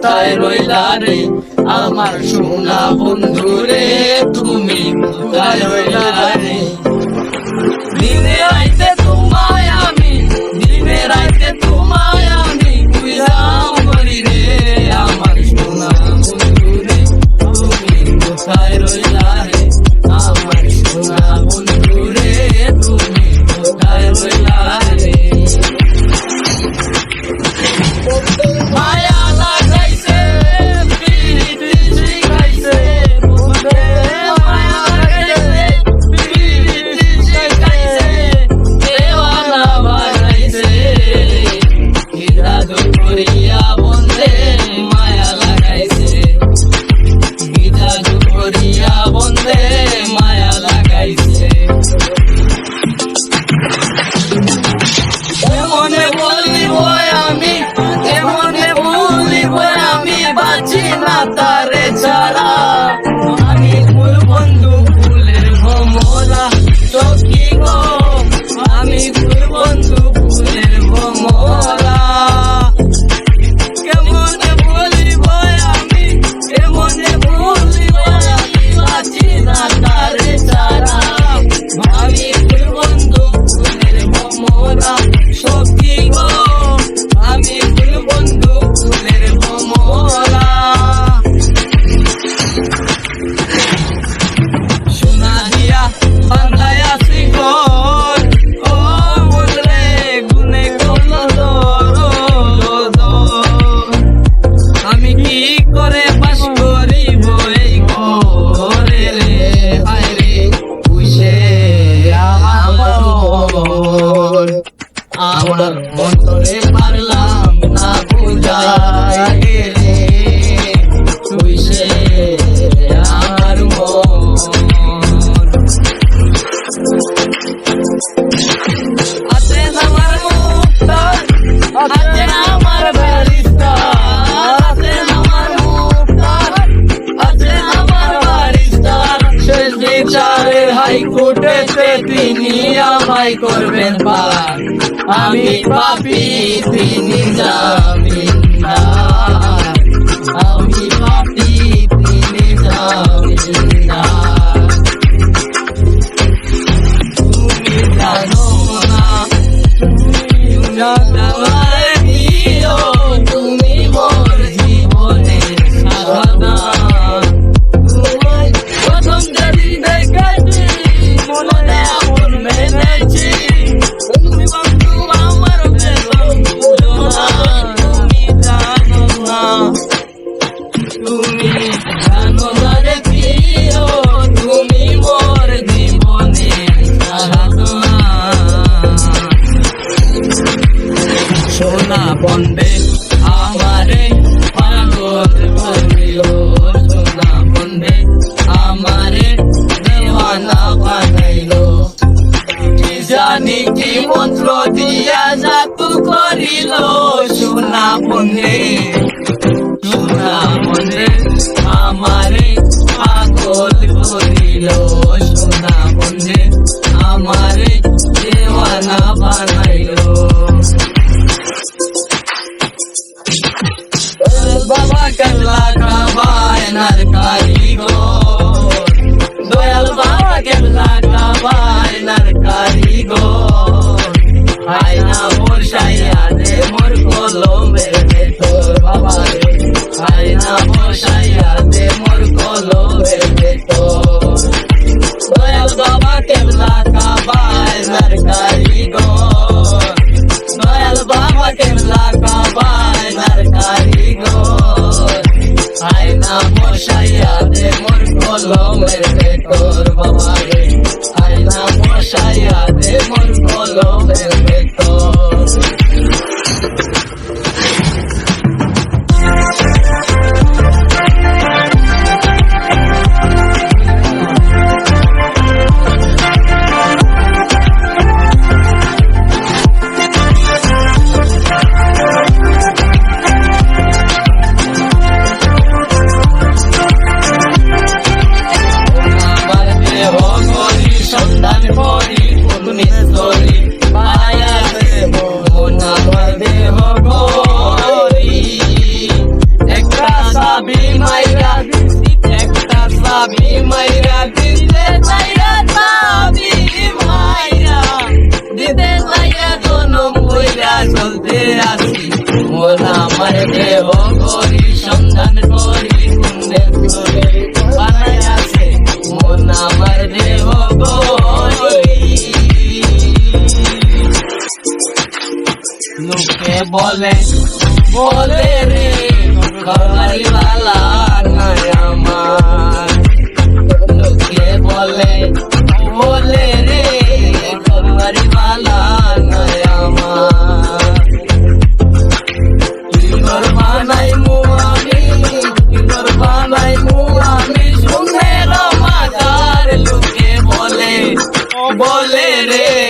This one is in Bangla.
কোথায় রইলা রে আমার সোনা বন্ধু রে তুমি কোথায় রইলা রে দিনে রাইতে তোমায় আমি দিনে রাইতে তোমায় আমি বুঝাম করি রে আমার সোনা বন্ধু রে তুমি কোথায় রইলা রে আমার সোনা বন্ধু রে তুমি কোথায় রইলা রে মায়া লাগাইছে পিরিতি শিখাইছে বন্ধে মায়া লাগাইছে পিরিতি শিখাইছে দেওয়ানা বানাইছে কি জাদু করিয়া বন্ধে মায়া লাগাইছে কি জাদু করিয়া বন্ধে মায়া লাগাইছে মনে বলিব আমি মনে বলিব আমি বাঁচি না তারে ছাড়া আমি ফুল বন্ধু ফুলের ভোমরা সখী গো আমি ফুল বন্ধু ফুলের ভোমরা কেমনে বলিব আমি কেমনে বলিব আমি বাঁচি না তারে ছাড়া আমি ফুল বন্ধু ফুলের ভোমরা সখী গো আমি ফুল বন্ধু ফুলের ভোমরা সোনা দিয়া বান্ধায়া শিকল ও বলরে গুনে করলো আমি কি করে পাস করিব এই ঘরে রে হায় রে বুঝে আমার মন্তরে পারলাম না বুঝাই রে তুই সে আমার মন আছে আমার মুক্তার আছে আমার বারিস্তার আছে আমার মুক্তার আছে আমার বারিস্তার শেষ বিচারে হাইকোর্টেতে তিনি আমায় করবেন পার আমি পাপী তিনি জামিনদার আমি পাপী তিনি জামিনদার তুমি জানো না তুমি জানো রে প্রিয় তুমি মোর জীবনের সাধনা তোমায় প্রথম যেদিন দেখেছি মনে এমন মেনেছি তুমি বন্ধু আমার বেদন বুঝো না তুমি জানো না তুমি জানো না রে প্রিয় তুমি মোর জীবনের সাধনা সোনা বন্ধে আমারে পাগল করিল সোনা বন্ধে আমারে দেওয়ানা বানাইল কি জানি কি মন্ত্র দিয়া জাদু করিল সোনা বন্ধে আমারে পাগল করিল সোনা বন্ধে আমারে দেওয়ানা বানাইল বাবা কেবলা কাবায়নার কারিগর দয়াল বাবা কেবলা কাবায়নার কারিগর আয়না বসাইয়া দে মোর কলমের ভেতর বাবা রে আয়না বসাইয়া দে মোর কলমের ভেতর দয়াল বাবা কেবলা কাবায়নার কারিগর দয়াল বাবা কেবলা কাবায়নার কারিগর আয়না বসাইয়া দে মোর কলমের ভেতর বাবা রে আয়না বসাইয়া দে মোর কলমের ভেতর আমার দেহ চাবি মাইরা দিতে চাইয়া চাবি মাইরা দিতে চাইয়া জনম কইরা চলতে আসি মন আমার দেহ করি সন্ধান করি কুন্দের করে বানাই আছে মন আমার দেহ করি লোকে বলে বলে রে ঘরবাড়ি বালা নাই আমার লোকে বলে বলে রে ঘরবাড়ি বালা নাই আমার কি ঘর বানাই মু আমি কি ঘর বানাই মু আমি শুনে মাজার লোকে বলে বলে রে